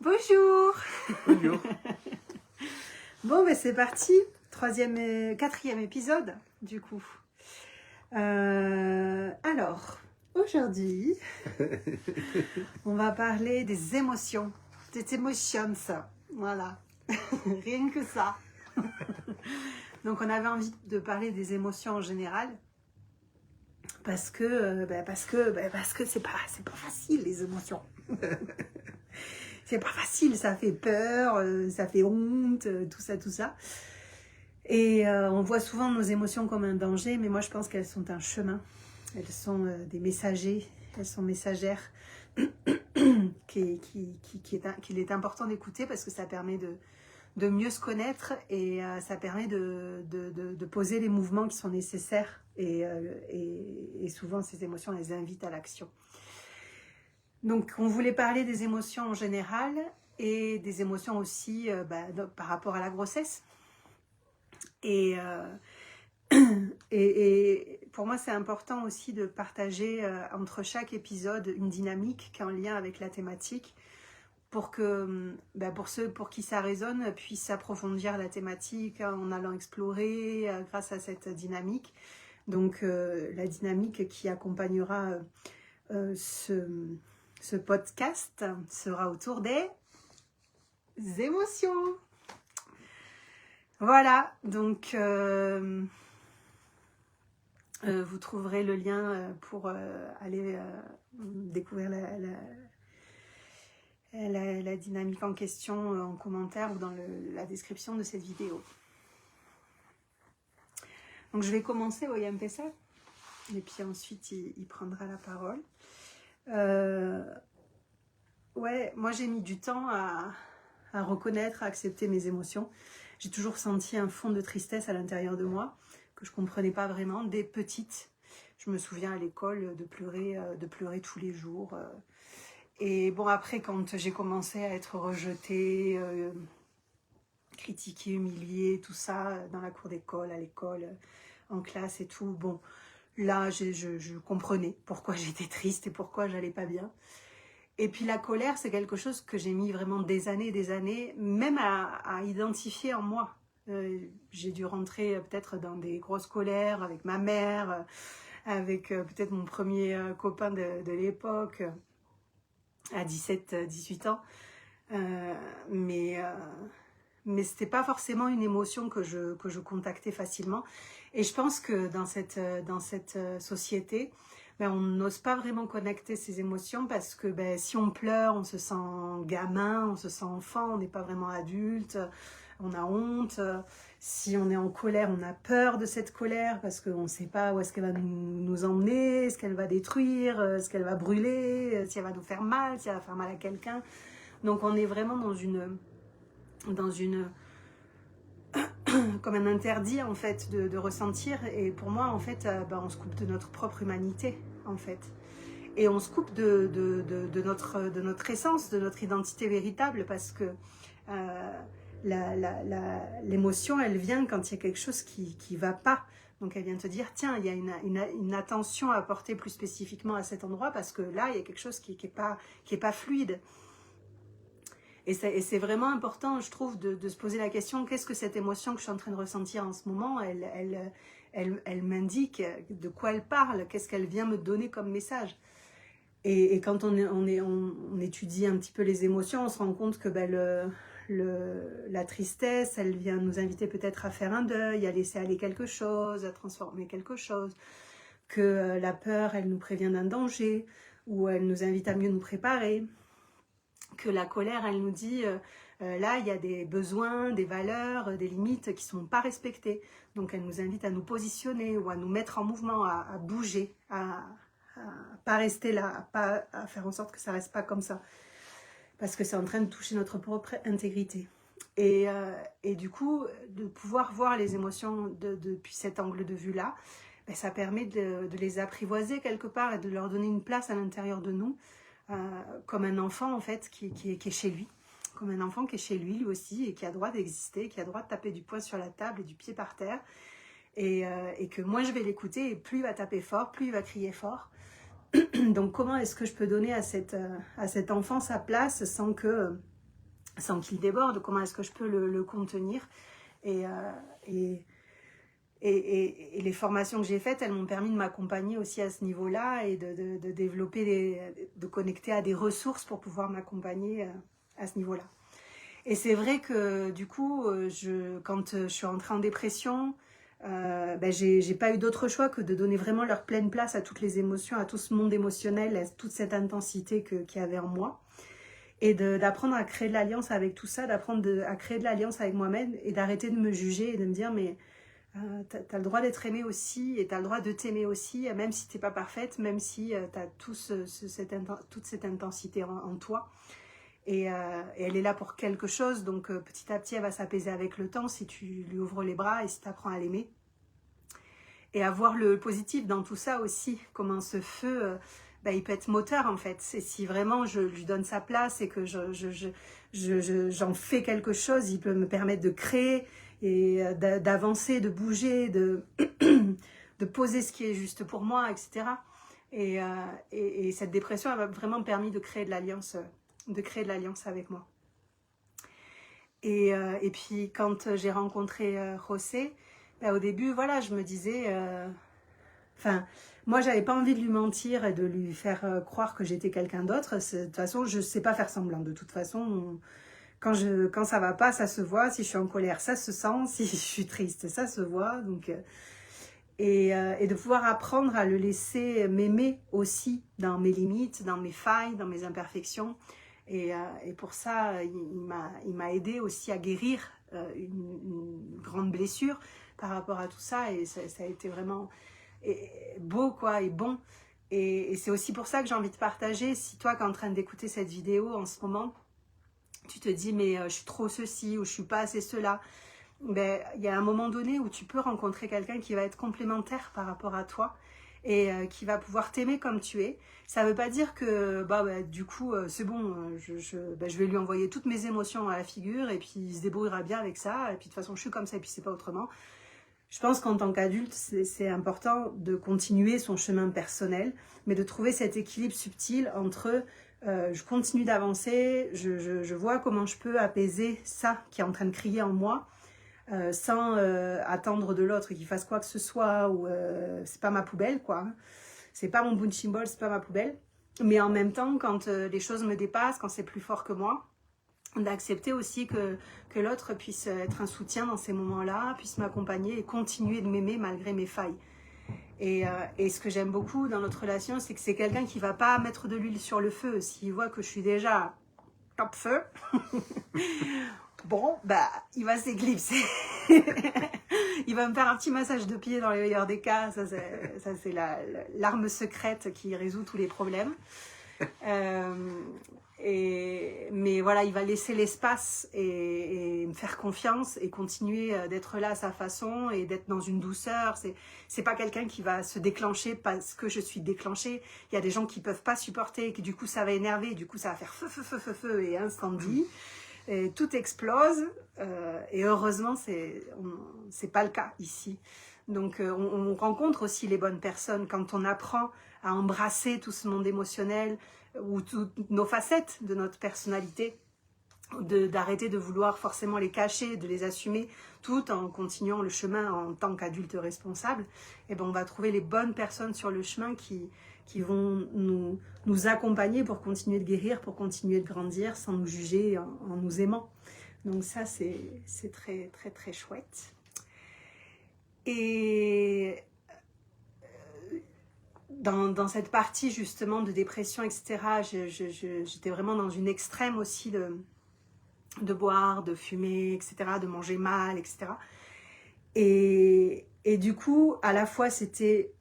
Bonjour. Bonjour. Bon, ben c'est parti. Quatrième épisode, du coup. Alors, aujourd'hui, on va parler des émotions. Des émotions, ça. Voilà. Rien que ça. Donc, on avait envie de parler des émotions en général. Parce que c'est pas facile, les émotions. C'est pas facile, ça fait peur, ça fait honte, tout ça. Et on voit souvent nos émotions comme un danger, mais moi je pense qu'elles sont un chemin. Elles sont des messagers, elles sont messagères qu'il est important d'écouter parce que ça permet de mieux se connaître et ça permet de poser les mouvements qui sont nécessaires et souvent ces émotions, elles invitent à l'action. Donc, on voulait parler des émotions en général et des émotions aussi par rapport à la grossesse. Et pour moi, c'est important aussi de partager entre chaque épisode une dynamique qui est en lien avec la thématique pour que pour ceux pour qui ça résonne puissent approfondir la thématique en allant explorer grâce à cette dynamique. Donc, la dynamique qui accompagnera ce podcast sera autour des émotions. Voilà, donc vous trouverez le lien pour aller découvrir la dynamique en question en commentaire ou dans la description de cette vidéo. Donc je vais commencer, William Pessa, et puis ensuite il prendra la parole. Ouais, moi j'ai mis du temps à reconnaître, à accepter mes émotions. J'ai toujours senti un fond de tristesse à l'intérieur de moi que je comprenais pas vraiment dès petite. Je me souviens à l'école de pleurer tous les jours. Et bon, après, quand j'ai commencé à être rejetée, critiquée, humiliée, tout ça, dans la cour d'école, à l'école, en classe et tout, bon, là, je comprenais pourquoi j'étais triste et pourquoi j'allais pas bien. Et puis la colère, c'est quelque chose que j'ai mis vraiment des années, même à identifier en moi. J'ai dû rentrer peut-être dans des grosses colères avec ma mère, avec peut-être mon premier copain de l'époque, à 17-18 ans. Mais c'était pas forcément une émotion que je contactais facilement. Et je pense que dans cette société, on n'ose pas vraiment connecter ses émotions parce que si on pleure, on se sent gamin, on se sent enfant, on n'est pas vraiment adulte, on a honte. Si on est en colère, on a peur de cette colère parce qu'on ne sait pas où est-ce qu'elle va nous emmener, est-ce qu'elle va détruire, est-ce qu'elle va brûler, si elle va nous faire mal, si elle va faire mal à quelqu'un. Donc on est vraiment dans une comme un interdit en fait de ressentir, et pour moi en fait on se coupe de notre propre humanité en fait, et on se coupe de notre essence, de notre identité véritable, parce que l'émotion elle vient quand il y a quelque chose qui va pas. Donc elle vient te dire tiens, il y a une attention à porter plus spécifiquement à cet endroit parce que là il y a quelque chose qui est pas fluide. Et c'est vraiment important, je trouve, de se poser la question, qu'est-ce que cette émotion que je suis en train de ressentir en ce moment, elle m'indique, de quoi elle parle, qu'est-ce qu'elle vient me donner comme message. Et quand on étudie un petit peu les émotions, on se rend compte que la tristesse, elle vient nous inviter peut-être à faire un deuil, à laisser aller quelque chose, à transformer quelque chose. Que la peur, elle nous prévient d'un danger, ou elle nous invite à mieux nous préparer. Que la colère, elle nous dit là, il y a des besoins, des valeurs, des limites qui ne sont pas respectées. Donc, elle nous invite à nous positionner ou à nous mettre en mouvement, à bouger, à pas rester là, à faire en sorte que ça ne reste pas comme ça. Parce que c'est en train de toucher notre propre intégrité. Et du coup, de pouvoir voir les émotions depuis cet angle de vue-là, ça permet de les apprivoiser quelque part et de leur donner une place à l'intérieur de nous. Comme un enfant en fait qui est chez lui, comme un enfant qui est chez lui aussi et qui a droit d'exister, qui a droit de taper du poing sur la table et du pied par terre, et que moi je vais l'écouter, et plus il va taper fort, plus il va crier fort, Donc comment est-ce que je peux donner à cet enfant sa place sans qu'il déborde? Comment est-ce que je peux le contenir? Et les formations que j'ai faites, elles m'ont permis de m'accompagner aussi à ce niveau-là et de développer, de connecter à des ressources pour pouvoir m'accompagner à ce niveau-là. Et c'est vrai que du coup, quand je suis rentrée en dépression, j'ai pas eu d'autre choix que de donner vraiment leur pleine place à toutes les émotions, à tout ce monde émotionnel, à toute cette intensité qu'il y avait en moi. Et d'apprendre à créer de l'alliance avec tout ça, d'apprendre à créer de l'alliance avec moi-même et d'arrêter de me juger et de me dire mais t'as le droit d'être aimé aussi et t'as le droit de t'aimer aussi, même si t'es pas parfaite, même si t'as toute cette intensité en toi. Et elle est là pour quelque chose, donc petit à petit elle va s'apaiser avec le temps si tu lui ouvres les bras et si tu apprends à l'aimer. Et à voir le positif dans tout ça aussi, comment ce feu, il peut être moteur en fait. C'est si vraiment je lui donne sa place et que j'en fais quelque chose, il peut me permettre de créer et d'avancer, de bouger, de poser ce qui est juste pour moi, etc. Et cette dépression, elle m'a vraiment permis de créer de l'alliance avec moi. Et puis quand j'ai rencontré José, au début, voilà, je me disais, moi j'avais pas envie de lui mentir et de lui faire croire que j'étais quelqu'un d'autre. De toute façon, je sais pas faire semblant. De toute façon, quand ça va pas, ça se voit. Si je suis en colère, ça se sent. Si je suis triste, ça se voit. Donc et de pouvoir apprendre à le laisser m'aimer aussi dans mes limites, dans mes failles, dans mes imperfections. Et pour ça, il m'a aidé aussi à guérir une grande blessure par rapport à tout ça. Et ça a été vraiment beau, quoi, et bon. Et c'est aussi pour ça que j'ai envie de partager. Si toi, qui es en train d'écouter cette vidéo en ce moment, tu te dis, mais je suis trop ceci ou je suis pas assez cela. Il y a un moment donné où tu peux rencontrer quelqu'un qui va être complémentaire par rapport à toi et qui va pouvoir t'aimer comme tu es. Ça ne veut pas dire que du coup c'est bon, je vais lui envoyer toutes mes émotions à la figure et puis il se débrouillera bien avec ça et puis de toute façon je suis comme ça et puis c'est pas autrement. Je pense qu'en tant qu'adulte c'est important de continuer son chemin personnel mais de trouver cet équilibre subtil entre je continue d'avancer, je vois comment je peux apaiser ça qui est en train de crier en moi sans attendre de l'autre qu'il fasse quoi que ce soit ou c'est pas ma poubelle quoi, c'est pas mon punching ball, c'est pas ma poubelle, mais en même temps quand les choses me dépassent, quand c'est plus fort que moi, d'accepter aussi que l'autre puisse être un soutien dans ces moments-là, puisse m'accompagner et continuer de m'aimer malgré mes failles. Et ce que j'aime beaucoup dans notre relation, c'est que c'est quelqu'un qui va pas mettre de l'huile sur le feu. S'il voit que je suis déjà top feu, bon, il va s'éclipser. Il va me faire un petit massage de pied dans les meilleurs des cas. Ça c'est l'arme secrète qui résout tous les problèmes. Mais voilà, il va laisser l'espace et me faire confiance et continuer d'être là à sa façon et d'être dans une douceur. C'est pas quelqu'un qui va se déclencher parce que je suis déclenchée. Il y a des gens qui peuvent pas supporter et que du coup ça va énerver, du coup ça va faire feu et incendie. Et tout explose et heureusement c'est pas le cas ici. Donc on rencontre aussi les bonnes personnes quand on apprend à embrasser tout ce monde émotionnel ou toutes nos facettes de notre personnalité, d'arrêter de vouloir forcément les cacher, de les assumer tout en continuant le chemin en tant qu'adulte responsable. Et on va trouver les bonnes personnes sur le chemin qui vont nous accompagner pour continuer de guérir, pour continuer de grandir sans nous juger, en nous aimant. Donc ça, c'est très, très, très chouette. Et dans cette partie justement de dépression, etc., j'étais vraiment dans une extrême aussi de boire, de fumer, etc., de manger mal, etc. Et du coup, à la fois, c'était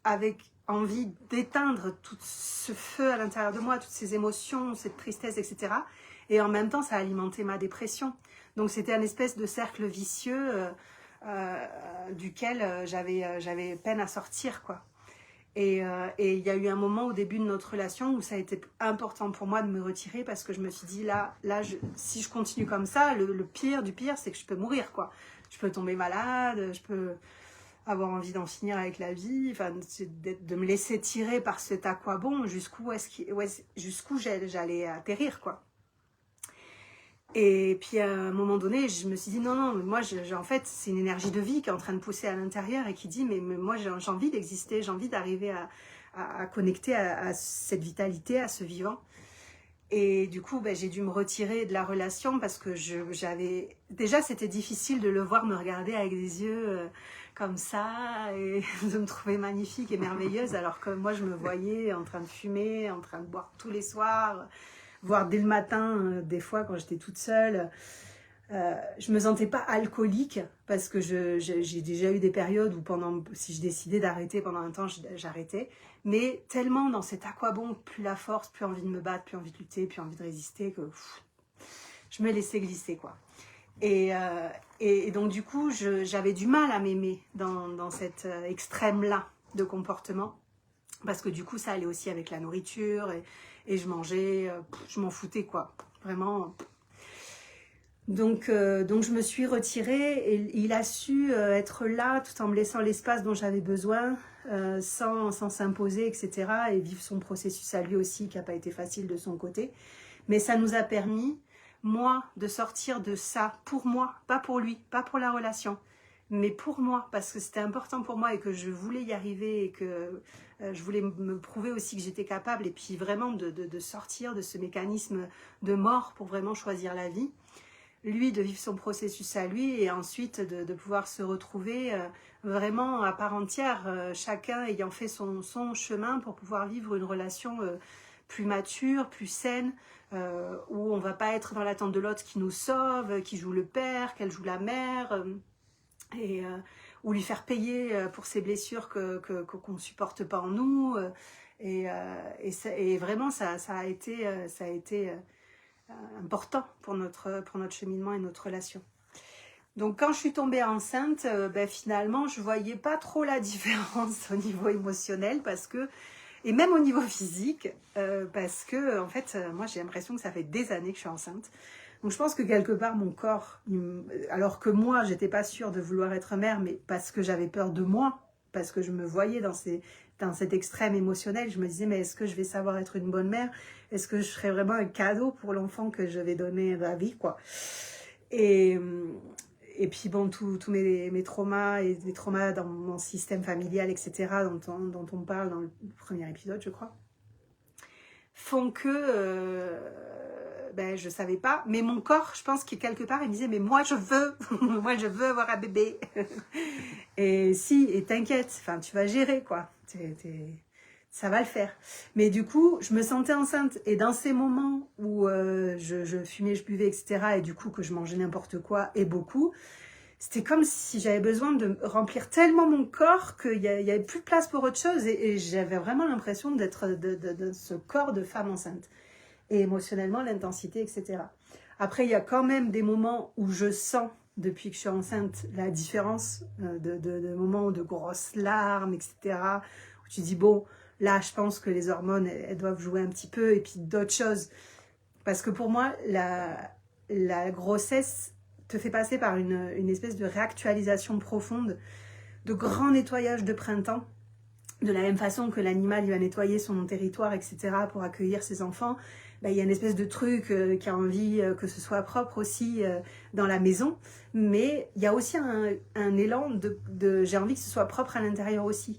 avec envie d'éteindre tout ce feu à l'intérieur de moi, toutes ces émotions, cette tristesse, etc. Et en même temps, ça alimentait ma dépression. Donc, c'était un espèce de cercle vicieux duquel j'avais peine à sortir, quoi. Et il y a eu un moment au début de notre relation où ça a été important pour moi de me retirer parce que je me suis dit, là si je continue comme ça, le pire du pire, c'est que je peux mourir, quoi. Je peux tomber malade, je peux avoir envie d'en finir avec la vie, enfin, de me laisser tirer par cet à quoi bon, jusqu'où j'allais atterrir, quoi. Et puis à un moment donné, je me suis dit non, moi, en fait, c'est une énergie de vie qui est en train de pousser à l'intérieur et qui dit, mais moi, j'ai envie d'exister, j'ai envie d'arriver à connecter à cette vitalité, à ce vivant. Et du coup, j'ai dû me retirer de la relation parce que j'avais... Déjà, c'était difficile de le voir me regarder avec des yeux comme ça et de me trouver magnifique et merveilleuse alors que moi, je me voyais en train de fumer, en train de boire tous les soirs, voire dès le matin, des fois, quand j'étais toute seule. Je me sentais pas alcoolique parce que j'ai déjà eu des périodes où si je décidais d'arrêter pendant un temps, j'arrêtais. Mais tellement dans cet à quoi bon, plus la force, plus envie de me battre, plus envie de lutter, plus envie de résister, que je me laissais glisser, quoi. Et donc du coup, j'avais du mal à m'aimer dans cet extrême-là de comportement. Parce que du coup, ça allait aussi avec la nourriture et je mangeais, je m'en foutais, quoi. Vraiment... Donc je me suis retirée et il a su être là tout en me laissant l'espace dont j'avais besoin, sans s'imposer, etc. Et vivre son processus à lui aussi, qui n'a pas été facile de son côté. Mais ça nous a permis, moi, de sortir de ça pour moi, pas pour lui, pas pour la relation, mais pour moi, parce que c'était important pour moi et que je voulais y arriver et que je voulais me prouver aussi que j'étais capable et puis vraiment de sortir de ce mécanisme de mort pour vraiment choisir la vie. Lui, de vivre son processus à lui et ensuite de pouvoir se retrouver vraiment à part entière, chacun ayant fait son chemin pour pouvoir vivre une relation plus mature, plus saine, où on ne va pas être dans l'attente de l'autre qui nous sauve, qui joue le père, qu'elle joue la mère, ou lui faire payer pour ses blessures qu'on ne supporte pas en nous. Et vraiment, ça a été important pour notre cheminement et notre relation. Donc quand je suis tombée enceinte, finalement je voyais pas trop la différence au niveau émotionnel et même au niveau physique, parce que en fait moi j'ai l'impression que ça fait des années que je suis enceinte. Donc je pense que quelque part mon corps, alors que moi j'étais pas sûre de vouloir être mère, mais parce que j'avais peur de moi, parce que je me voyais dans cet extrême émotionnel, je me disais mais est-ce que je vais savoir être une bonne mère? Est-ce que je serai vraiment un cadeau pour l'enfant que je vais donner à la vie, quoi? Et puis bon, tous mes traumas et les traumas dans mon système familial, etc., dont on parle dans le premier épisode, je crois, font que je savais pas, mais mon corps, je pense que quelque part, il me disait mais moi je veux, moi je veux avoir un bébé. Et t'inquiète, enfin tu vas gérer, quoi. Ça va le faire. Mais du coup, je me sentais enceinte. Et dans ces moments où je fumais, je buvais, etc., et du coup que je mangeais n'importe quoi et beaucoup, c'était comme si j'avais besoin de remplir tellement mon corps qu'il n'y avait plus de place pour autre chose. Et j'avais vraiment l'impression d'être de ce corps de femme enceinte. Et émotionnellement, l'intensité, etc. Après, il y a quand même des moments où je sens, depuis que je suis enceinte, la différence de moments de grosses larmes, etc., où tu dis, bon, là, je pense que les hormones, elles doivent jouer un petit peu, et puis d'autres choses. Parce que pour moi, la grossesse te fait passer par une espèce de réactualisation profonde, de grand nettoyage de printemps, de la même façon que l'animal il va nettoyer son territoire, etc., pour accueillir ses enfants. Il y a une espèce de truc qui a envie que ce soit propre aussi dans la maison, mais il y a aussi un élan de j'ai envie que ce soit propre à l'intérieur aussi.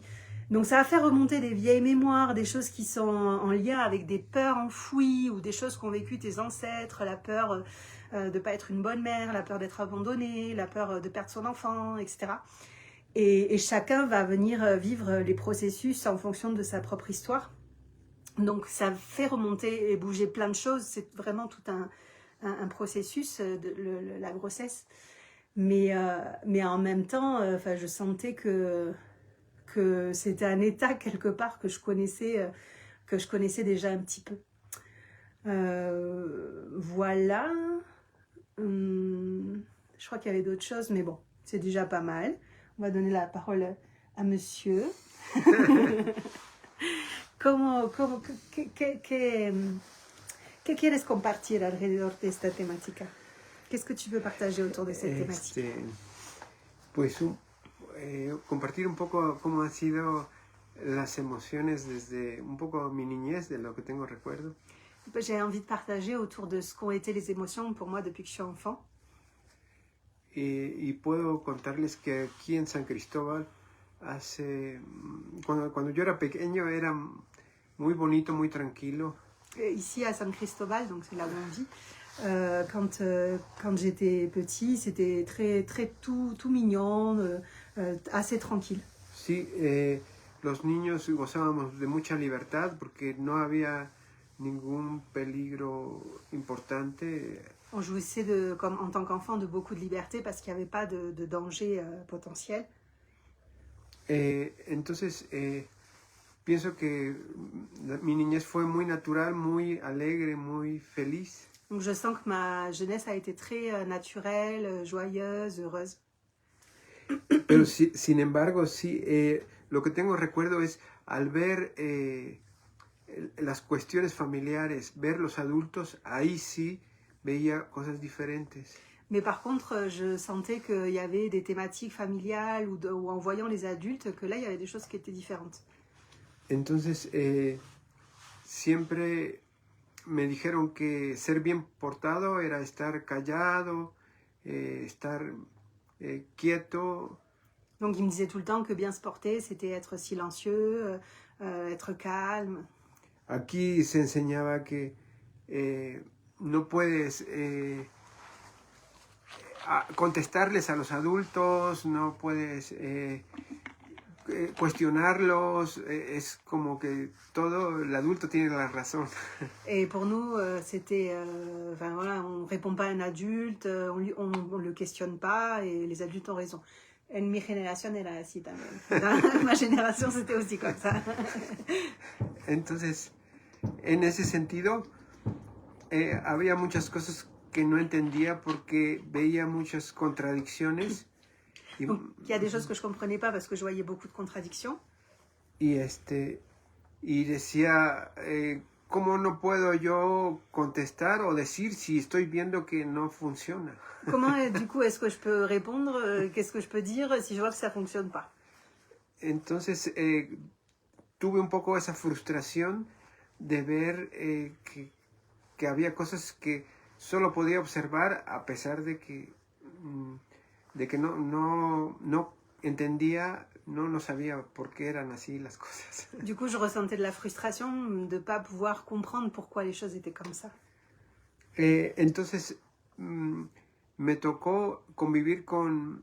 Donc ça a fait remonter des vieilles mémoires, des choses qui sont en lien avec des peurs enfouies ou des choses qu'ont vécues tes ancêtres, la peur de ne pas être une bonne mère, la peur d'être abandonnée, la peur de perdre son enfant, etc. Et chacun va venir vivre les processus en fonction de sa propre histoire. Donc ça fait remonter et bouger plein de choses, c'est vraiment tout un processus, la grossesse. Mais en même temps, je sentais que c'était un état quelque part que je connaissais déjà un petit peu. Voilà. Je crois qu'il y avait d'autres choses, mais bon, c'est déjà pas mal. On va donner la parole à monsieur. ¿Qué quieres compartir alrededor de esta temática? Qu'est-ce que tu veux partager autour de cette thématique? Pues compartir un poco cómo han sido las emociones desde un poco mi niñez, de lo que tengo recuerdo. J'ai envie de partager autour de ce qu'ont été les émotions pour moi depuis que je suis enfant. Y puedo contarles que aquí en San Cristóbal, cuando yo era pequeño, era muy bonito, muy tranquilo. Ici à San Cristóbal, donc c'est là où on vit, quand j'étais petit, c'était très tout mignon, assez tranquille. Sí, los niños gozábamos de mucha libertad porque no había ningún peligro importante. On jouissait comme en tant qu'enfant de beaucoup de liberté parce qu'il n'y avait pas de danger potentiel. Entonces, pienso que mi niñez fue muy natural, muy alegre, muy feliz. Donc je sens que ma jeunesse a été très naturelle, joyeuse, heureuse. Pero sin embargo, sí, lo que tengo recuerdo es al ver las cuestiones familiares, ver los adultos, ahí sí veía cosas diferentes. Mais par contre, je sentais qu'il y avait des thématiques familiales ou en voyant les adultes, que là, il y avait des choses qui étaient différentes. Entonces, siempre me dijeron que ser bien portado era estar callado, estar quieto. Donc, ils me disaient tout le temps que bien se porter, c'était être silencieux, être calme. Aquí se enseñaba que no puedes contestarles a los adultos, no puedes cuestionarlos, es como que todo el adulto tiene la razón. Et pour nous, c'était, enfin voilà, on répond pas à un adulte, on le questionne pas et les adultes ont raison. En mi generación era así también. Dans ma génération, c'était aussi comme ça. Entonces, en ese sentido, había muchas cosas que no entendía porque veía muchas contradicciones. Donc, il y a des choses que je comprenais pas parce que je voyais beaucoup de contradictions. Y decía, ¿cómo no puedo yo contestar o decir si estoy viendo que no funciona? Comment, du coup, est-ce que je peux répondre? Qu'est-ce que je peux dire si je vois que ça fonctionne pas? Entonces, tuve un poco esa frustración de ver que había cosas que solo podía observar a pesar de que no entendía, no sabía por qué eran así las cosas. Du coup, je ressentais de la frustration de ne pas pouvoir comprendre pourquoi les choses étaient comme ça. Entonces, me tocó convivir con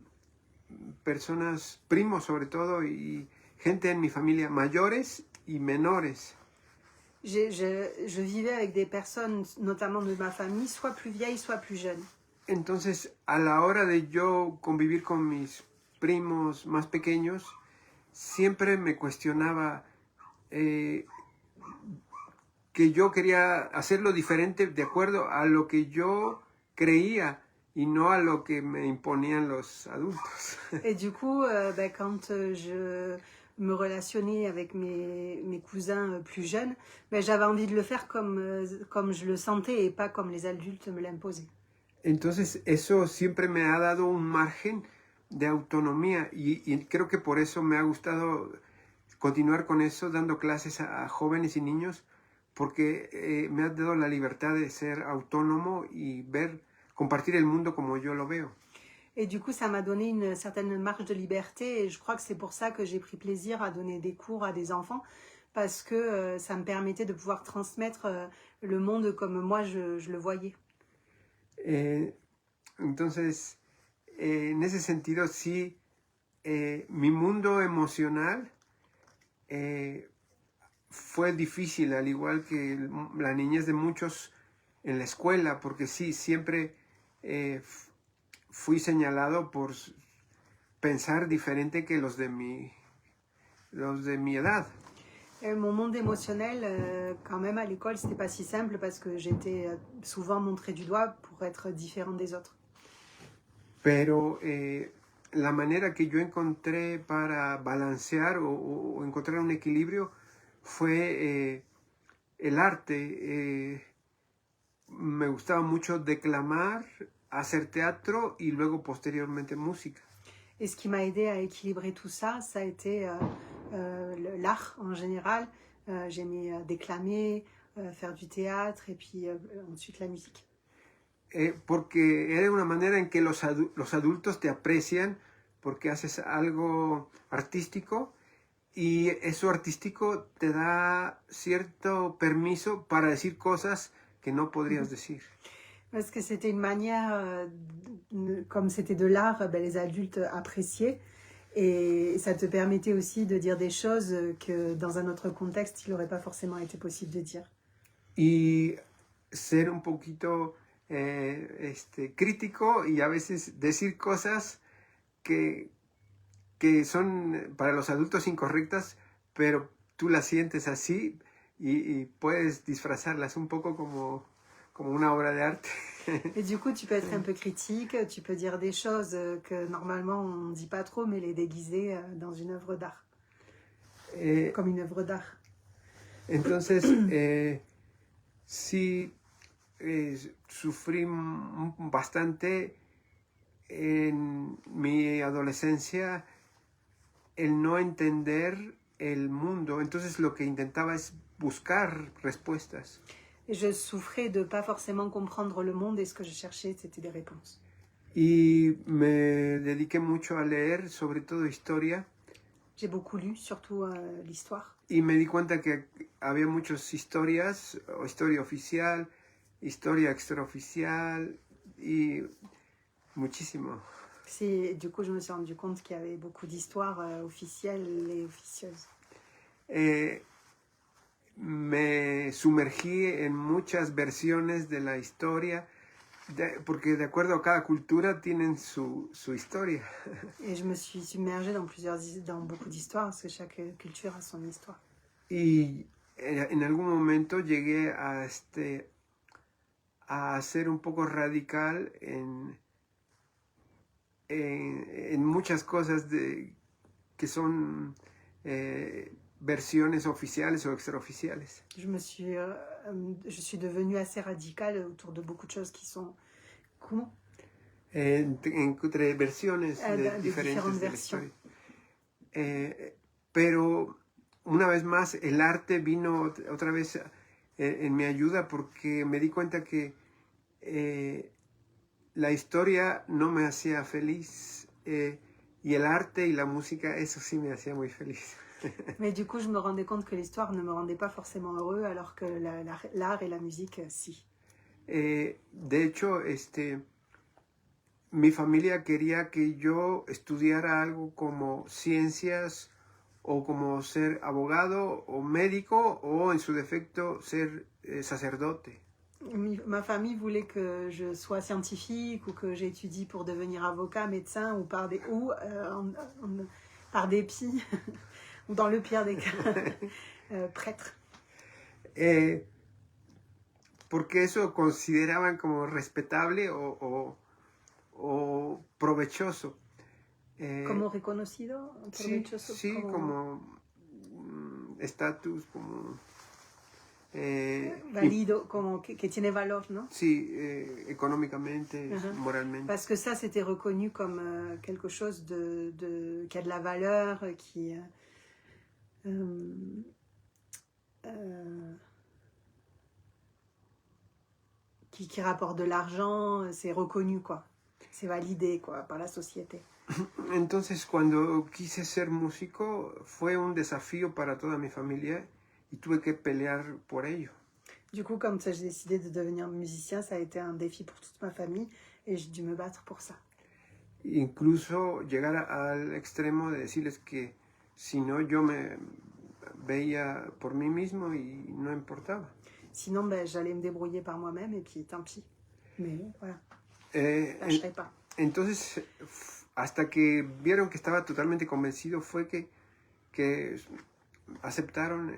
personas, primos sobre todo, y gente en mi familia, mayores y menores. Je vivais avec des personnes, notamment de ma famille, soit plus vieilles, soit plus jeunes. Entonces, a la hora de yo convivir con mis primos más pequeños, siempre me cuestionaba que yo quería hacerlo diferente de acuerdo a lo que yo creía y no a lo que me imponían los adultos. Et du coup, quand je me relationnais avec mes cousins plus jeunes, j'avais envie de le faire comme je le sentais et pas comme les adultes me l'imposaient. Entonces, eso siempre me ha dado un margen de autonomía y creo que por eso me ha gustado continuar con eso, dando clases a jóvenes y niños, porque me ha dado la libertad de ser autónomo y compartir el mundo como yo lo veo. Et du coup, ça m'a donné une certaine marge de liberté et je crois que c'est pour ça que j'ai pris plaisir à donner des cours à des enfants parce que ça me permettait de pouvoir transmettre le monde comme moi je le voyais. Entonces, en ese sentido, sí, mi mundo emocional fue difícil, al igual que la niñez de muchos en la escuela, porque sí, siempre fui señalado por pensar diferente que los de mi edad. Mon monde émotionnel, quand même, à l'école, c'était pas si simple parce que j'étais souvent montrée du doigt pour être différente des autres. Pero la manera que yo encontré para balancear o encontrar un equilibrio fue el arte. Me gustaba mucho declamar, hacer teatro y luego posteriormente música. Et ce qui m'a aidé à équilibrer tout ça, ça a été l'art en général. J'aimais déclamer, faire du théâtre et puis ensuite la musique. Porque era una manera en que los adultos te aprecian porque haces algo artístico y eso artístico te da cierto permiso para decir cosas que no podrías decir. Parce que c'était une manière, comme c'était de l'art, les adultes appréciaient. Et ça te permettait aussi de dire des choses que dans un autre contexte, il n'aurait pas forcément été possible de dire. Y ser un poquito crítico y a veces decir cosas que son para los adultos incorrectas, pero tú las sientes así y puedes disfrazarlas un poco como una obra de arte. Et du coup, tu peux être un peu critique, tu peux dire des choses que normalement on ne dit pas trop, mais les déguiser dans une œuvre d'art. Comme une œuvre d'art. Entonces, sí, sufrí bastante en mi adolescencia el no entender el mundo. Entonces lo que intentaba es buscar respuestas. Et je souffrais de pas forcément comprendre le monde et ce que je cherchais, c'était des réponses. Y me dediqué mucho a leer, sobre todo historia. J'ai beaucoup lu, surtout l'histoire. Y me di cuenta que había muchas historias, historia oficial, historia extraoficial y muchísimo. Du coup, je me suis rendu compte qu'il y avait beaucoup d'histoires officielles et officieuses. Me sumergí en muchas versiones de la historia, porque de acuerdo a cada cultura tienen su historia. Et je me suis submergée dans beaucoup d'histoires, parce que chaque culture a son histoire. Y en algún momento llegué a ser un poco radical en muchas cosas que son versiones oficiales o extraoficiales. Je suis devenue assez radicale autour de beaucoup de choses qui sont... Comment? Entre versiones diferentes de la historia. Pero una vez más el arte vino otra vez en mi ayuda porque me di cuenta que la historia no me hacía feliz y el arte y la música, eso sí me hacía muy feliz. Mais du coup, je me rendais compte que l'histoire ne me rendait pas forcément heureux, alors que l'art et la musique, si. De hecho, mi familia quería que yo estudiara algo como ciencias o como ser abogado o médico o en su defecto ser sacerdote. Ma famille voulait que je sois scientifique ou que j'étudie pour devenir avocat, médecin ou par dépit ou dans le pire des cas, prêtre. Porque eso consideraban como respetable o provechoso. ¿Como reconocido? Provechoso, sí, como estatus, como... Valido, como que tiene valor, ¿no? Sí, económicamente, moralmente. Parce que ça, c'était reconnu comme quelque chose qui a de la valeur, qui rapporte de l'argent, c'est reconnu, quoi. C'est validé, quoi, par la société. Entonces, cuando quise ser músico, fue un desafío para toda mi familia y tuve que pelear por ello. Du coup, quand j'ai décidé de devenir musicien, ça a été un défi pour toute ma famille et j'ai dû me battre pour ça. Incluso llegar al extremo de decirles que si no, yo me veía por mí mismo y no importaba. Sinon, j'allais me débrouiller par moi-même et puis tant pis. Mais voilà, lâcherai pas. Entonces, hasta que vieron que estaba totalmente convencido, fue que aceptaron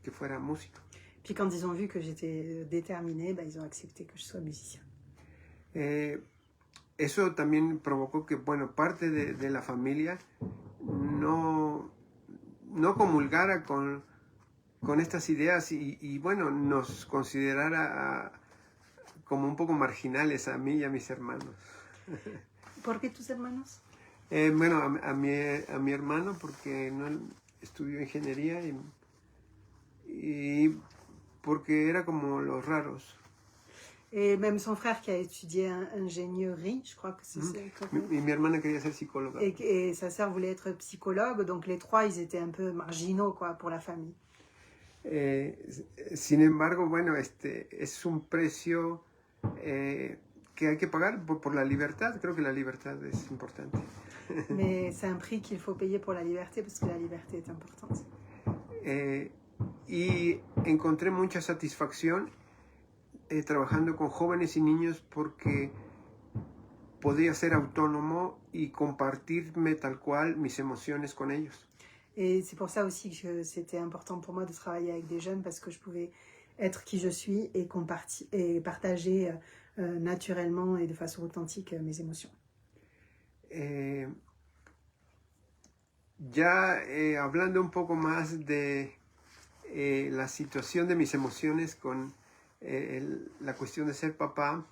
que fuera músico. Puis quand ils ont vu que j'étais déterminée, ils ont accepté que je sois musicien. Eso también provocó que, bueno, parte de la familia no comulgara con estas ideas y bueno, nos considerara como un poco marginales a mí y a mis hermanos. ¿Por qué tus hermanos? Bueno, a mi hermano, porque no estudió ingeniería y porque era como los raros. Et même son frère qui a étudié ingénierie, je crois que c'est ça. Mi hermana quería ser psicóloga. Et sa sœur voulait être psychologue, donc les trois, ils étaient un peu marginaux quoi, pour la famille. Sin embargo, bueno, es un precio que hay que pagar por la libertad. Creo que la libertad es importante. Mais c'est un prix qu'il faut payer pour la liberté, parce que la liberté est importante. Y encontré mucha satisfacción trabajando con jóvenes y niños porque podía ser autónomo y compartirme tal cual mis emociones con ellos. Et c'est pour ça aussi que c'était important pour moi de travailler avec des jeunes, parce que je pouvais être qui je suis et partager naturellement et de façon authentique mes émotions. Ya hablando un poco más de la situación de mis emociones con la cuestión de ser papá.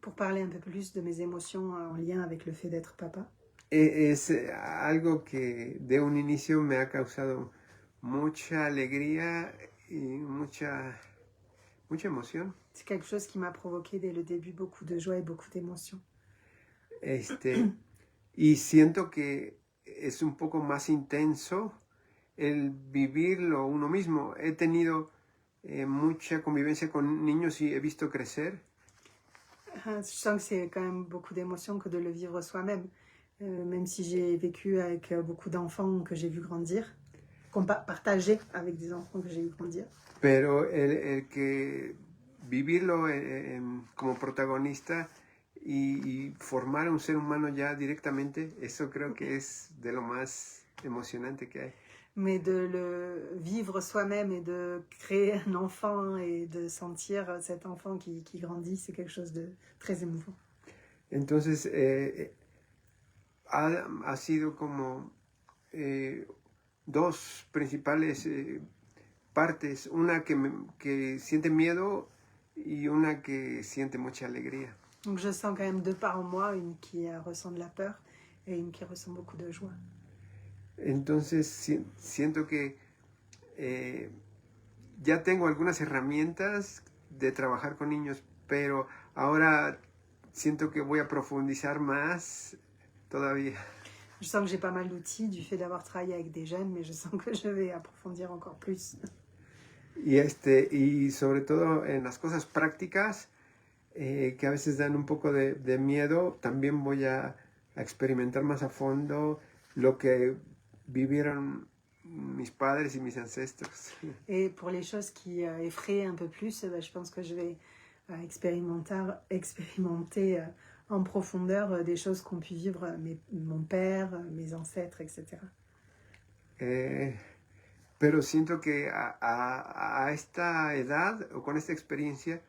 Pour parler un peu plus de mes émotions en lien avec le fait d'être papa. Es algo que de un inicio me ha causado mucha alegría y mucha emoción. C'est quelque chose qui m'a provoqué dès le début beaucoup de joie et beaucoup d'émotions. Y siento que es un poco más intenso el vivirlo uno mismo. He tenido mucha convivencia con niños y he visto crecer. Je sens que c'est quand même beaucoup d'émotions que de le vivre soi-même. Même si j'ai vécu avec beaucoup d'enfants que j'ai vu grandir, partagé avec des enfants que j'ai vu grandir. Pero el que vivirlo como protagonista y formar un ser humano ya directamente, eso creo que es de lo más emocionante que hay. Mais de le vivre soi-même et de créer un enfant et de sentir cet enfant qui grandit, c'est quelque chose de très émouvant. Entonces, ha sido como dos principales partes, una que siente miedo y una que siente mucha alegría. Donc je sens quand même deux parts en moi, une qui ressent de la peur et une qui ressent beaucoup de joie. Entonces siento que ya tengo algunas herramientas de trabajar con niños, pero ahora siento que voy a profundizar más todavía. Je sens que j'ai pas mal d'outils du fait d'avoir travaillé avec des jeunes, mais je sens que je vais approfondir encore plus. Y sobre todo en las cosas prácticas, que a veces dan un poco de miedo, también voy a experimentar más a fondo lo que vivieron mis padres y mis ancestros. Et pour les choses qui effraient un peu plus, je pense que je vais expérimenter en profondeur des choses qu'ont pu vivre mon père, mes ancêtres, etc. Pero siento que a esta edad o con esta experiencia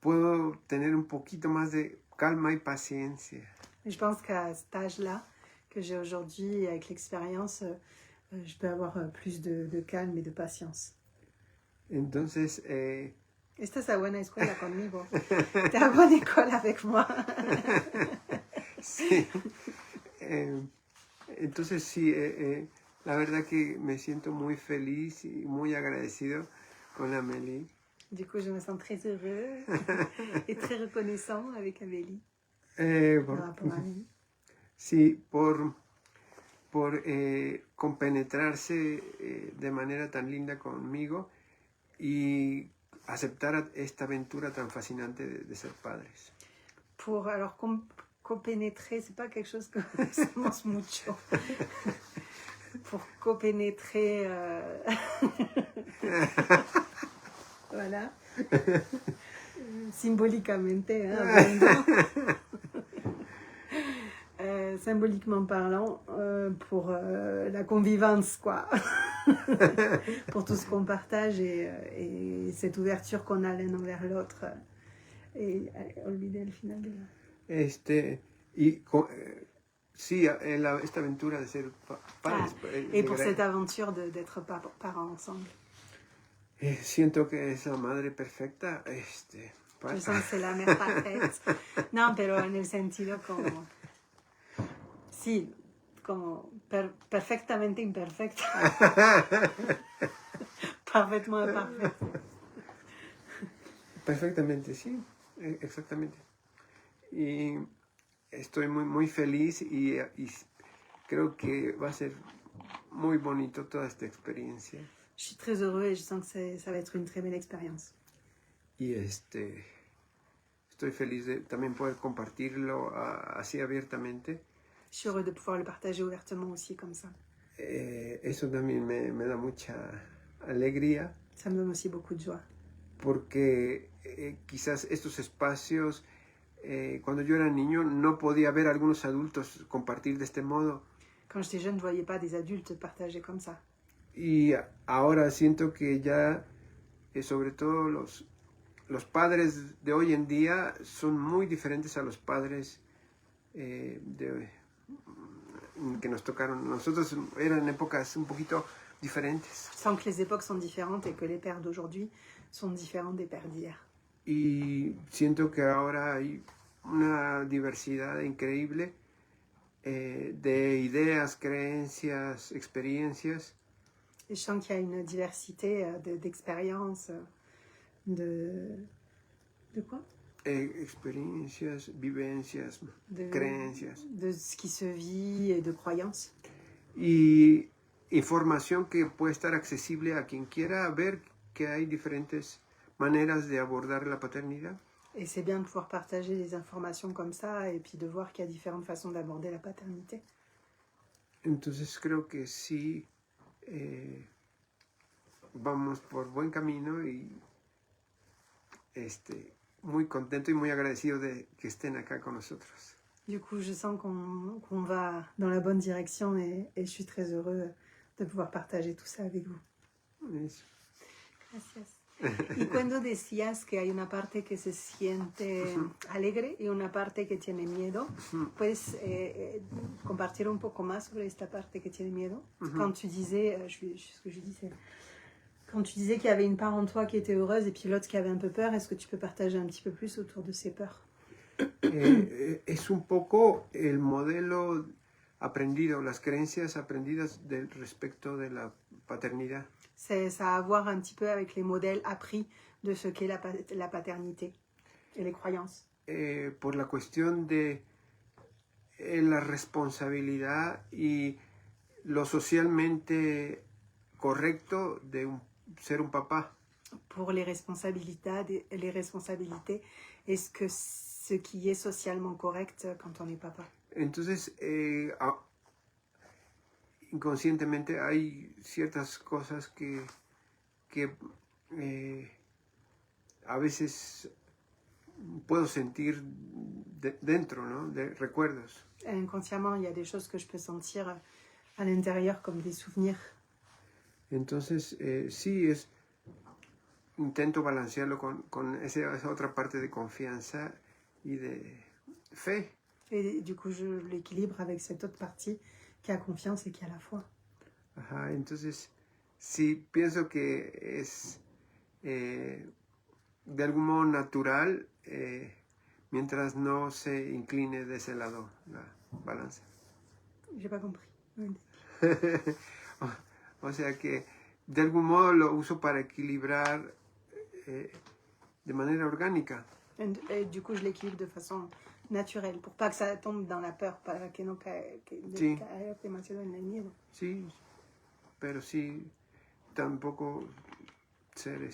puedo tener un poquito más de calma y paciencia. Et je pense qu'à cet âge-là que j'ai aujourd'hui, avec l'expérience, je peux avoir plus de calme et de patience. Entonces, Estás a buena escuela conmigo. Te a buena escuela avec moi. Sí. Entonces sí, la verdad que me siento muy feliz y muy agradecido con Amélie. Du coup, je me sens très heureux et très reconnaissant avec Amélie. Sí, por compenetrarse de manera tan linda conmigo y aceptar esta aventura tan fascinante de ser padres. Alors, copénétrer, c'est pas quelque chose que hacemos mucho. Pour copénétrer, voilà, symboliquement, symboliquement parlant, pour la convivence, quoi. Pour tout ce qu'on partage et cette ouverture qu'on a l'un envers l'autre. Et olvidé el final de la... Sí, esta aventura de ser padres. Et pour cette aventure d'être parents ensemble. Siento que es la madre perfecta. Je sens que c'est la mère parfaite. Non, pero en el sentido como... Sí, como perfectamente imperfecta. Parfaitement imparfaite. Perfectamente, sí, exactamente. Y estoy muy feliz y creo que va a ser muy bonito toda esta experiencia. Je suis très heureux et je sens que ça va être une très belle expérience. Y estoy feliz de también poder compartirlo así abiertamente. Je suis heureux de pouvoir le partager ouvertement aussi comme ça. Eso también me da mucha alegría. Ça me donne aussi beaucoup de joie. Porque quizás estos espacios, cuando yo era niño, no podía ver a algunos adultos compartir de este modo. Quand j'étais jeune, je ne voyais pas des adultes partager comme ça. Y ahora siento que ya, sobre todo los padres de hoy en día, son muy diferentes a los padres que nos tocaron. Nosotros eran épocas un poquito diferentes. Je sens que les époques sont différentes et que les pères d'aujourd'hui sont différents des pères d'hier. Y siento que ahora hay una diversidad increíble de ideas, creencias, experiencias. Et je sens qu'il y a une diversité d'expériences, de quoi? Experiencias, vivencias, creencias. De ce qui se vit et de croyances. Y información que puede estar accesible a quien quiera ver que hay diferentes maneras de abordar la paternidad. Et c'est bien de pouvoir partager des informations comme ça et puis de voir qu'il y a différentes façons d'aborder la paternité. Entonces creo que sí vamos por buen camino y muy contento y muy agradecido de que estén acá con nosotros. Du coup, je sens qu'on va dans la bonne direction et je suis très heureux de pouvoir partager tout ça avec vous. Eso. Gracias. Y cuando decías que hay una parte que se siente alegre y una parte que tiene miedo, ¿puedes compartir un poco más sobre esta parte que tiene miedo? Quand tu disais, ce que je disais, quand tu disais qu'il y avait une part en toi qui était heureuse et puis l'autre qui avait un peu peur, est-ce que tu peux partager un petit peu plus autour de ces peurs? Es un poco el modelo aprendido, las creencias aprendidas respecto de la paternidad. Ça a à voir un petit peu avec les modèles appris de ce qu'est la paternité et les croyances. Por la cuestión de la responsabilidad y lo socialmente correcto de ser un papá. Pour les responsabilités, est-ce que ce qui est socialement correct quand on est papa? Entonces, inconscientemente hay ciertas cosas que a veces puedo sentir dentro, ¿no? De recuerdos. Inconsciemment, il y a des choses que je peux sentir à l'intérieur comme des souvenirs. Entonces, sí, intento balancearlo con esa otra parte de confianza y de fe. Et du coup, je l'équilibre avec cette autre partie qui a confiance et qui a la foi. Ajá, entonces, sí, pienso que es de algún modo natural mientras no se incline de ese lado la balanza. J'ai pas compris. O sea que de algún modo lo uso para equilibrar de manera orgánica. Et du coup, je l'équilibre de façon naturelle pour pas que ça tombe dans la peur, para que no Sí. caiga demasiado en el miedo. Sí, pero sí, tampoco ser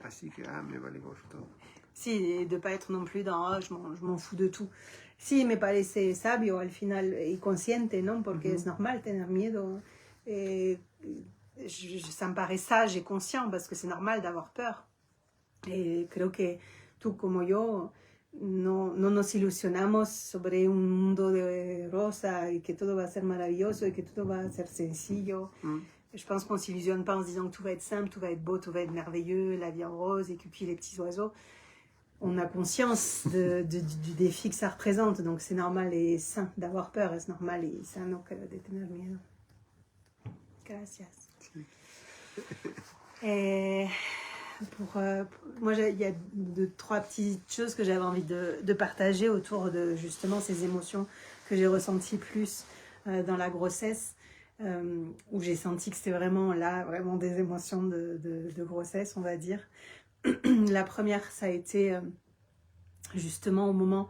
así que me vale gorro todo. Si, et de pas être non plus dans je m'en fous de tout. Si, mais parece sabio al final y consciente, ¿no? Porque es normal tener miedo. Ça me paraît sage et conscient parce que c'est normal d'avoir peur. Et creo que tú como yo no nos ilusionamos sobre un mundo de rosa y que todo va a ser maravilloso y que todo va a ser sencillo. Je pense qu'on s'illusionne pas en se disant que tout va être simple, tout va être beau, tout va être merveilleux, la vie en rose et que puis les petits oiseaux. On a conscience du défi que ça représente, donc c'est normal et sain d'avoir peur, es normal y sano de tener miedo. Gracias. Sí. Moi, il y a trois petites choses que j'avais envie de partager autour de justement ces émotions que j'ai ressenties plus dans la grossesse, où j'ai senti que c'était vraiment là, vraiment des émotions de grossesse, on va dire. La première, ça a été justement au moment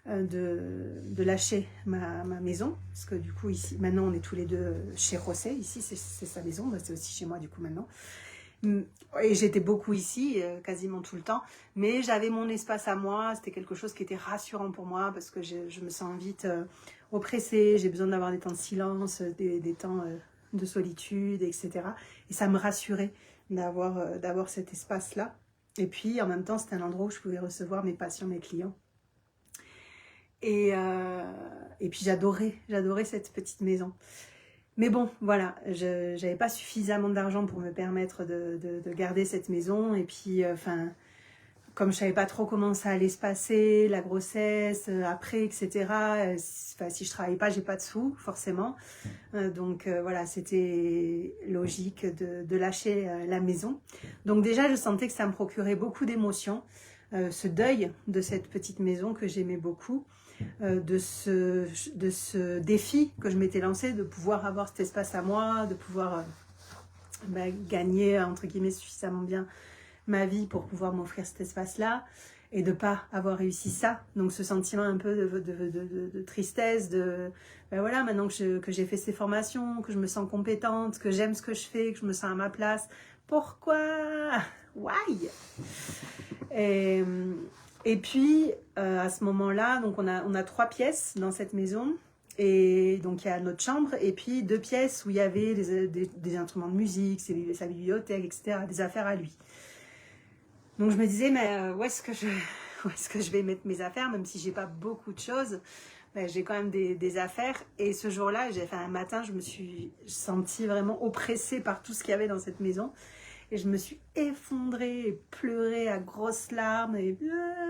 de lâcher ma maison, parce que du coup ici, maintenant on est tous les deux chez José, ici c'est sa maison, c'est aussi chez moi du coup maintenant. Et j'étais beaucoup ici, quasiment tout le temps, mais j'avais mon espace à moi, c'était quelque chose qui était rassurant pour moi, parce que je me sens vite oppressée, j'ai besoin d'avoir des temps de silence, des temps de solitude, etc. Et ça me rassurait d'avoir cet espace-là. Et puis en même temps, c'était un endroit où je pouvais recevoir mes patients, mes clients. Et puis j'adorais cette petite maison. Mais bon, voilà, je n'avais pas suffisamment d'argent pour me permettre de garder cette maison. Et puis, comme je ne savais pas trop comment ça allait se passer, la grossesse, après, etc. Si je ne travaillais pas, je n'ai pas de sous, forcément. Donc voilà, c'était logique de lâcher la maison. Donc déjà, je sentais que ça me procurait beaucoup d'émotions. Ce deuil de cette petite maison que j'aimais beaucoup. De ce défi que je m'étais lancé, de pouvoir avoir cet espace à moi, de pouvoir gagner, entre guillemets, suffisamment bien ma vie pour pouvoir m'offrir cet espace-là, et de ne pas avoir réussi ça. Donc ce sentiment un peu de tristesse, voilà, maintenant que j'ai fait ces formations, que je me sens compétente, que j'aime ce que je fais, que je me sens à ma place, pourquoi? Why? Et puis, à ce moment-là, donc on a 3 pièces dans cette maison. Et donc, il y a notre chambre et puis 2 pièces où il y avait des instruments de musique, sa bibliothèque, etc., des affaires à lui. Donc, je me disais, mais où est-ce que je vais mettre mes affaires, même si j'ai pas beaucoup de choses, j'ai quand même des affaires. Et ce jour-là, un matin, je me suis sentie vraiment oppressée par tout ce qu'il y avait dans cette maison. Et je me suis effondrée et pleurée à grosses larmes. Et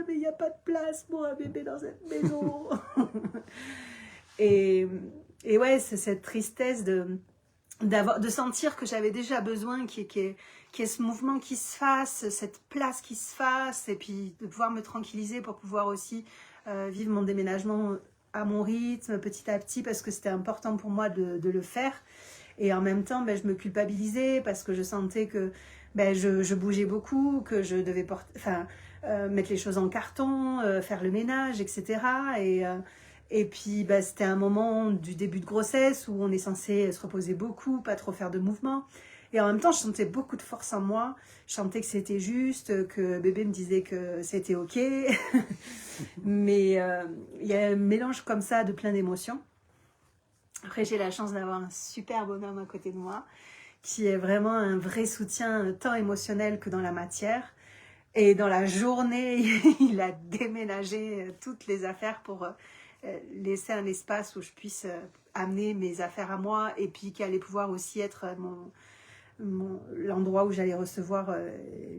mais il n'y a pas de place pour un bébé dans cette maison. et ouais, c'est cette tristesse de sentir que j'avais déjà besoin qu'il y ait ce mouvement qui se fasse, cette place qui se fasse. Et puis de pouvoir me tranquilliser pour pouvoir aussi vivre mon déménagement à mon rythme, petit à petit, parce que c'était important pour moi de le faire. Et en même temps, je me culpabilisais parce que je sentais que je bougeais beaucoup, que je devais mettre les choses en carton, faire le ménage, etc. Et puis, c'était un moment du début de grossesse où on est censé se reposer beaucoup, pas trop faire de mouvements. Et en même temps, je sentais beaucoup de force en moi. Je sentais que c'était juste, que bébé me disait que c'était OK. Mais il y a un mélange comme ça de plein d'émotions. Après, j'ai la chance d'avoir un super bonhomme à côté de moi, qui est vraiment un vrai soutien tant émotionnel que dans la matière. Et dans la journée, il a déménagé toutes les affaires pour laisser un espace où je puisse amener mes affaires à moi, et puis qui allait pouvoir aussi être l'endroit où j'allais recevoir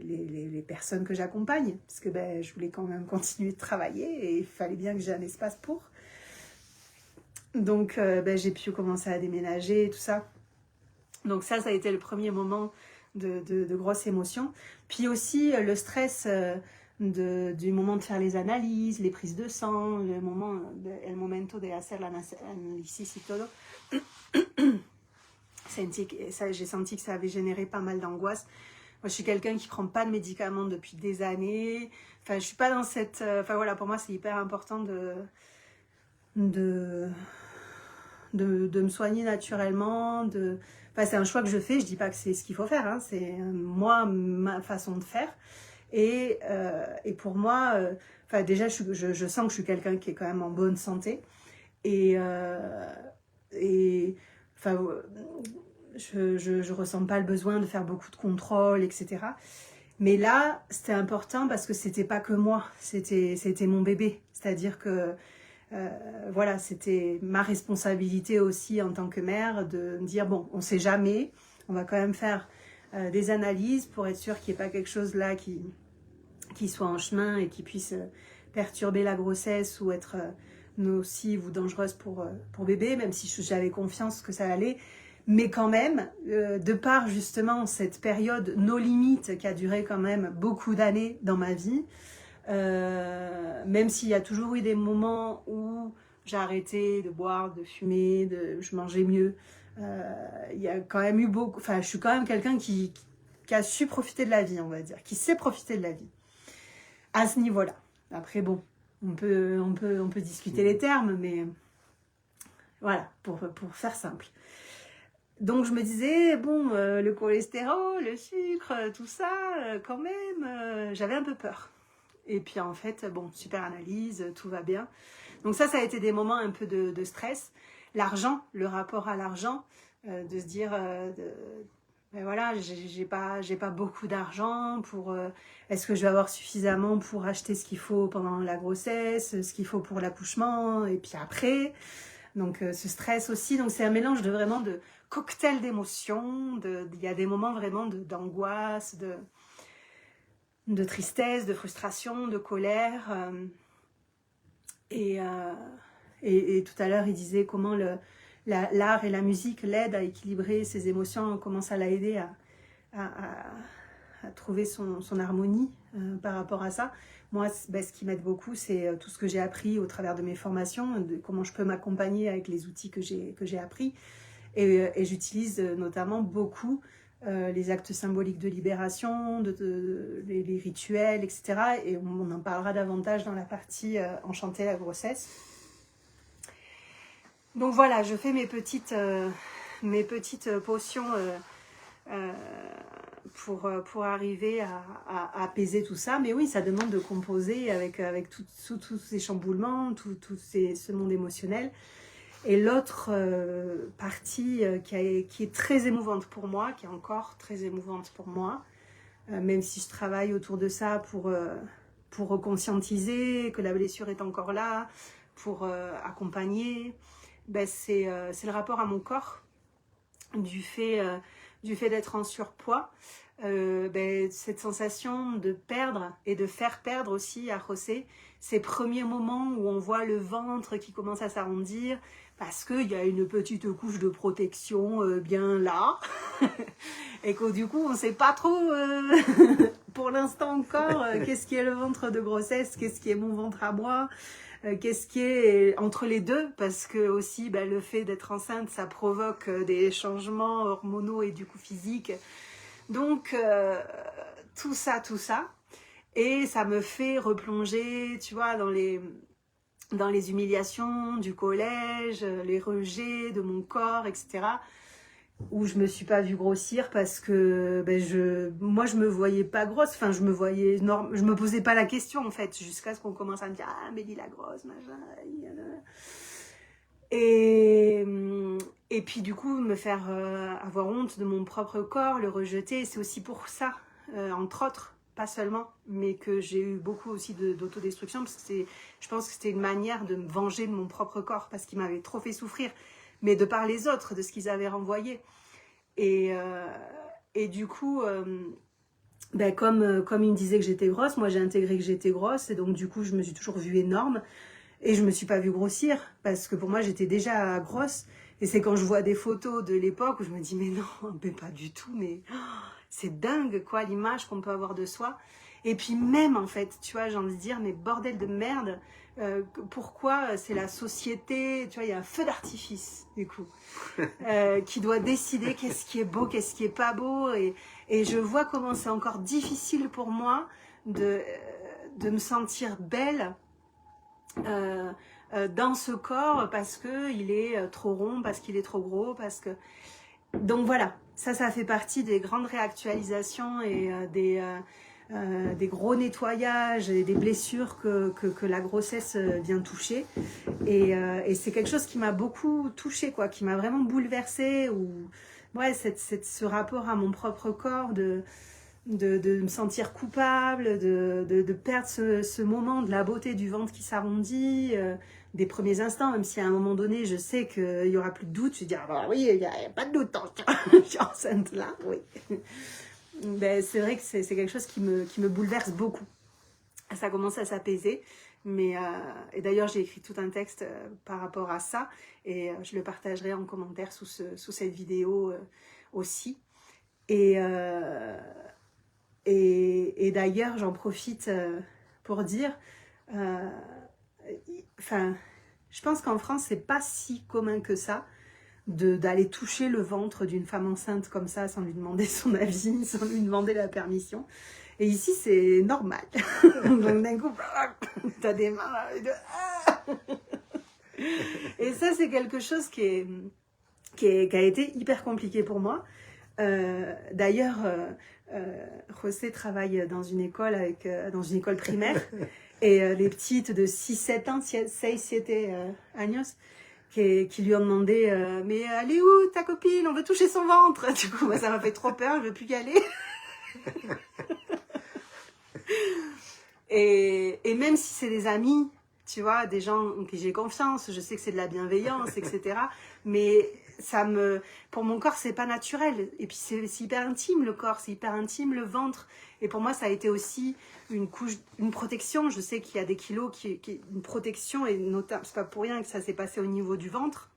les personnes que j'accompagne. Parce que je voulais quand même continuer de travailler et il fallait bien que j'ai un espace pour. Donc, j'ai pu commencer à déménager et tout ça. Donc ça a été le premier moment de grosse émotion. Puis aussi, le stress du moment de faire les analyses, les prises de sang, le momento de hacer l'analysis y todo. J'ai senti que ça avait généré pas mal d'angoisse. Moi, je suis quelqu'un qui prend pas de médicaments depuis des années. Je suis pas dans cette... voilà, pour moi, c'est hyper important de me soigner naturellement, c'est un choix que je fais, je dis pas que c'est ce qu'il faut faire, hein, c'est moi, ma façon de faire, et pour moi, déjà je sens que je suis quelqu'un qui est quand même en bonne santé, et je ressens pas le besoin de faire beaucoup de contrôles, etc. Mais là, c'était important parce que c'était pas que moi, c'était mon bébé, c'est-à-dire que voilà, c'était ma responsabilité aussi en tant que mère de me dire, bon, on ne sait jamais, on va quand même faire des analyses pour être sûr qu'il n'y ait pas quelque chose là qui soit en chemin et qui puisse perturber la grossesse ou être nocive ou dangereuse pour bébé, même si j'avais confiance que ça allait. Mais quand même, de par justement cette période no limite qui a duré quand même beaucoup d'années dans ma vie, même s'il y a toujours eu des moments où j'ai arrêté de boire, de fumer, je mangeais mieux. Il y a quand même eu beaucoup... Enfin, je suis quand même quelqu'un qui a su profiter de la vie, on va dire, qui sait profiter de la vie, à ce niveau-là. Après, bon, on peut discuter les termes, mais voilà, pour faire simple. Donc, je me disais, bon, le cholestérol, le sucre, tout ça, quand même, j'avais un peu peur. Et puis, en fait, bon, super analyse, tout va bien. Donc ça a été des moments un peu de stress. L'argent, le rapport à l'argent, de se dire, ben voilà, j'ai pas beaucoup d'argent pour. Est-ce que je vais avoir suffisamment pour acheter ce qu'il faut pendant la grossesse, ce qu'il faut pour l'accouchement, et puis après. Donc ce stress aussi. Donc c'est un mélange de vraiment de cocktail d'émotions. Il y a des moments vraiment d'angoisse, de tristesse, de frustration, de colère. Et tout à l'heure, il disait comment l'art et la musique l'aident à équilibrer ses émotions, comment ça l'a aidé à trouver son harmonie par rapport à ça. Moi, ce qui m'aide beaucoup, c'est tout ce que j'ai appris au travers de mes formations, de comment je peux m'accompagner avec les outils que j'ai appris. Et j'utilise notamment beaucoup les actes symboliques de libération, les rituels, etc. Et on en parlera davantage dans la partie Enchanter la grossesse. Donc voilà, je fais mes petites potions pour arriver à apaiser tout ça. Mais oui, ça demande de composer avec tous ces chamboulements, tout ce monde émotionnel. Et l'autre partie qui est très émouvante pour moi, qui est encore très émouvante pour moi, même si je travaille autour de ça pour reconscientiser que la blessure est encore là, pour accompagner, ben c'est le rapport à mon corps, du fait d'être en surpoids, cette sensation de perdre et de faire perdre aussi à José ces premiers moments où on voit le ventre qui commence à s'arrondir parce qu'il y a une petite couche de protection bien là et que du coup on ne sait pas trop pour l'instant encore qu'est-ce qui est le ventre de grossesse, qu'est-ce qui est mon ventre à moi, qu'est-ce qui est entre les deux, parce que aussi le fait d'être enceinte ça provoque des changements hormonaux et du coup physiques. Donc tout ça et ça me fait replonger, tu vois, dans les humiliations du collège, les rejets de mon corps, etc. Où je me suis pas vue grossir parce que moi je me voyais pas grosse, enfin je me posais pas la question en fait, jusqu'à ce qu'on commence à me dire ah Mélie la grosse, machin. Et puis du coup me faire avoir honte de mon propre corps, le rejeter, c'est aussi pour ça, entre autres, pas seulement, mais que j'ai eu beaucoup aussi d'autodestruction, parce que je pense que c'était une manière de me venger de mon propre corps, parce qu'il m'avait trop fait souffrir, mais de par les autres, de ce qu'ils avaient renvoyé. Et du coup, comme ils me disaient que j'étais grosse, moi j'ai intégré que j'étais grosse, et donc du coup je me suis toujours vue énorme, et je me suis pas vue grossir, parce que pour moi j'étais déjà grosse. Et c'est quand je vois des photos de l'époque où je me dis mais non, mais pas du tout, mais c'est dingue quoi l'image qu'on peut avoir de soi. Et puis même en fait, tu vois, j'ai envie de dire mais bordel de merde, pourquoi c'est la société, tu vois, il y a un feu d'artifice du coup, qui doit décider qu'est-ce qui est beau, qu'est-ce qui est pas beau. Et je vois comment c'est encore difficile pour moi de me sentir belle dans ce corps parce qu'il est trop rond, parce qu'il est trop gros, parce que... Donc voilà, ça fait partie des grandes réactualisations et des gros nettoyages et des blessures que la grossesse vient toucher. Et c'est quelque chose qui m'a beaucoup touchée, quoi, qui m'a vraiment bouleversée. Ouais, ce rapport à mon propre corps, de me sentir coupable, de perdre ce moment de la beauté du ventre qui s'arrondit, des premiers instants, même si à un moment donné, je sais qu'il n'y aura plus de doute, je vais dire, ah oui, il n'y a pas de doute, je suis enceinte là, oui. C'est vrai que c'est quelque chose qui me bouleverse beaucoup. Ça commence à s'apaiser, et d'ailleurs, j'ai écrit tout un texte par rapport à ça, et je le partagerai en commentaire sous cette vidéo aussi. Et d'ailleurs, j'en profite pour dire, Je pense qu'en France, c'est pas si commun que ça d'aller toucher le ventre d'une femme enceinte comme ça sans lui demander son avis, sans lui demander la permission. Et ici, c'est normal. Donc d'un coup, t'as des mains et ça, c'est quelque chose qui a été hyper compliqué pour moi. D'ailleurs, José travaille dans une école, dans une école primaire et les petites de 6-7 ans, 6-7 años, qui lui ont demandé mais elle est où ta copine, on veut toucher son ventre. Du coup, moi, ça m'a fait trop peur, je veux plus y aller. et même si c'est des amis, tu vois, des gens en qui j'ai confiance, je sais que c'est de la bienveillance, etc. Mais pour mon corps, c'est pas naturel. Et puis c'est hyper intime le corps, c'est hyper intime le ventre. Et pour moi, ça a été aussi une protection. Je sais qu'il y a des kilos une protection, et notamment, c'est pas pour rien que ça s'est passé au niveau du ventre,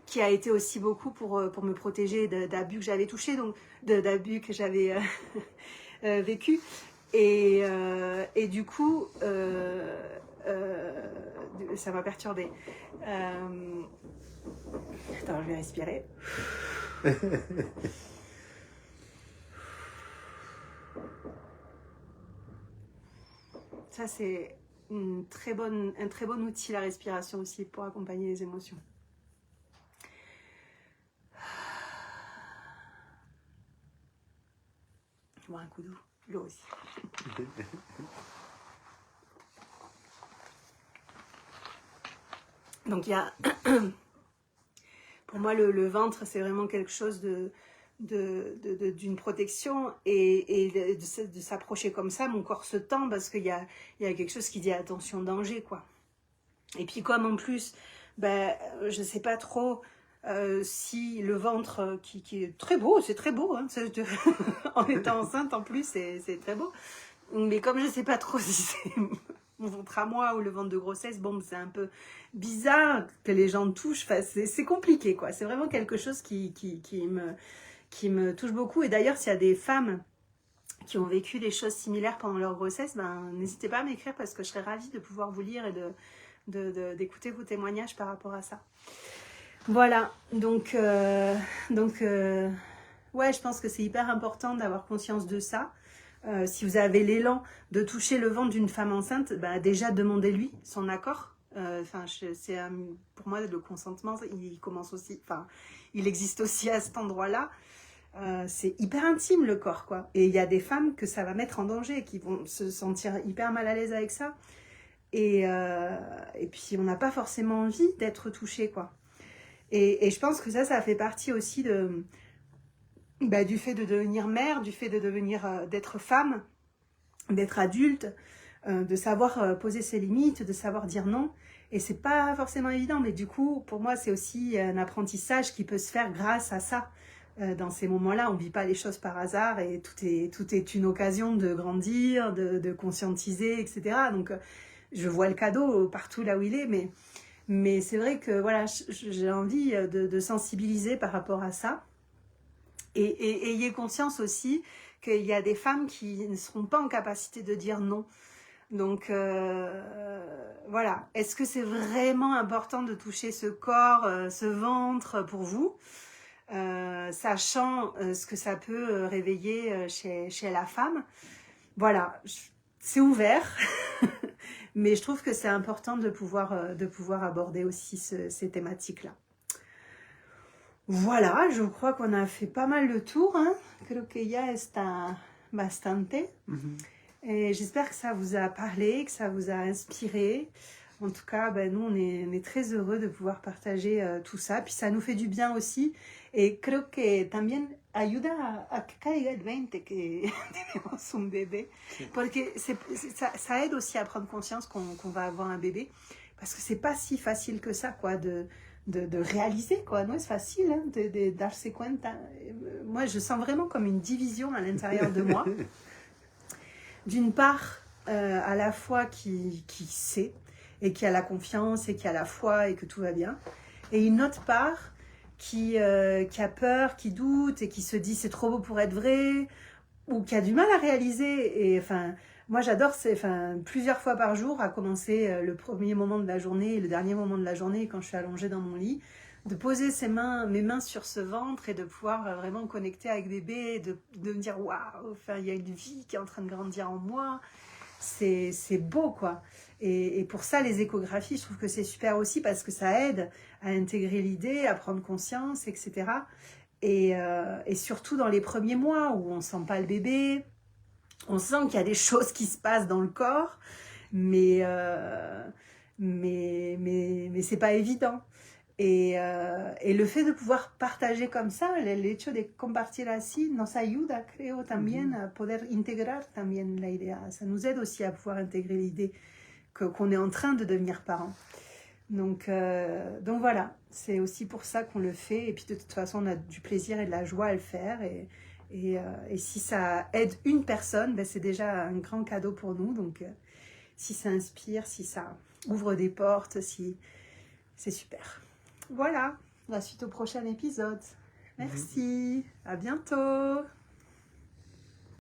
qui a été aussi beaucoup pour me protéger d'abus que j'avais touchés, donc d'abus que j'avais vécu. Et du coup, ça m'a perturbée. Attends, je vais respirer. Ça, c'est un très bon outil, la respiration aussi, pour accompagner les émotions. Je bois un coup d'eau, l'eau aussi. Donc il y a, pour moi le ventre c'est vraiment quelque chose d'une protection et de s'approcher comme ça, mon corps se tend parce qu'il y a quelque chose qui dit attention danger quoi. Et puis comme en plus, je sais pas trop si le ventre qui est très beau, c'est très beau, hein, en étant enceinte en plus c'est très beau, mais comme je sais pas trop si c'est mon ventre à moi ou le ventre de grossesse, bon c'est un peu bizarre que les gens touchent, enfin, c'est compliqué quoi, c'est vraiment quelque chose qui me touche beaucoup. Et d'ailleurs s'il y a des femmes qui ont vécu des choses similaires pendant leur grossesse, n'hésitez pas à m'écrire parce que je serais ravie de pouvoir vous lire et d'écouter vos témoignages par rapport à ça. Voilà, donc ouais, je pense que c'est hyper important d'avoir conscience de ça. Si vous avez l'élan de toucher le ventre d'une femme enceinte, déjà demandez-lui son accord. Pour moi, le consentement, il commence aussi, il existe aussi à cet endroit-là. C'est hyper intime le corps, quoi. Et il y a des femmes que ça va mettre en danger, qui vont se sentir hyper mal à l'aise avec ça. Et puis on n'a pas forcément envie d'être touché, quoi. Et je pense que ça fait partie aussi du fait de devenir mère, du fait d'être femme, d'être adulte, de savoir poser ses limites, de savoir dire non. Et c'est pas forcément évident, mais du coup, pour moi, c'est aussi un apprentissage qui peut se faire grâce à ça. Dans ces moments-là, on vit pas les choses par hasard et tout est une occasion de grandir, de conscientiser, etc. Donc, je vois le cadeau partout là où il est, mais c'est vrai que voilà, j'ai envie de sensibiliser par rapport à ça. Et ayez conscience aussi qu'il y a des femmes qui ne seront pas en capacité de dire non. Donc voilà, est-ce que c'est vraiment important de toucher ce corps, ce ventre pour vous, sachant ce que ça peut réveiller chez la femme? Voilà, c'est ouvert, mais je trouve que c'est important de pouvoir aborder aussi ces thématiques-là. Voilà, je crois qu'on a fait pas mal le tour, hein. Creo que ya está bastante. Et j'espère que ça vous a parlé, que ça vous a inspiré. En tout cas, nous, on est très heureux de pouvoir partager tout ça. Puis ça nous fait du bien aussi. Et creo que también ayuda a que caiga el 20 que tenemos un bébé. Parce que ça aide aussi à prendre conscience qu'on va avoir un bébé. Parce que c'est pas si facile que ça, quoi, de réaliser, quoi. Non, c'est facile, hein, de darse cuenta. Moi, je sens vraiment comme une division à l'intérieur de moi. D'une part, à la fois qui sait, et qui a la confiance, et qui a la foi, et que tout va bien. Et une autre part qui a peur, qui doute, et qui se dit c'est trop beau pour être vrai, ou qui a du mal à réaliser. Et enfin, Moi, j'adore, plusieurs fois par jour, à commencer le premier moment de la journée et le dernier moment de la journée, quand je suis allongée dans mon lit, de poser mes mains sur ce ventre et de pouvoir vraiment connecter avec bébé, de me dire waouh, il y a une vie qui est en train de grandir en moi. C'est beau, quoi. Et pour ça, les échographies, je trouve que c'est super aussi parce que ça aide à intégrer l'idée, à prendre conscience, etc. Et surtout dans les premiers mois où on sent pas le bébé, on sent qu'il y a des choses qui se passent dans le corps, mais c'est pas évident. Et le fait de pouvoir partager comme ça, el hecho de compartir así, nos ayuda, creo, también a poder integrar también la idea. Ça nous aide aussi à pouvoir intégrer l'idée qu'on est en train de devenir parent. Donc voilà, c'est aussi pour ça qu'on le fait. Et puis de toute façon, on a du plaisir et de la joie à le faire. Et si ça aide une personne, ben c'est déjà un grand cadeau pour nous. Donc si ça inspire, si ça ouvre des portes, c'est super. Voilà, la suite au prochain épisode. Merci, à bientôt.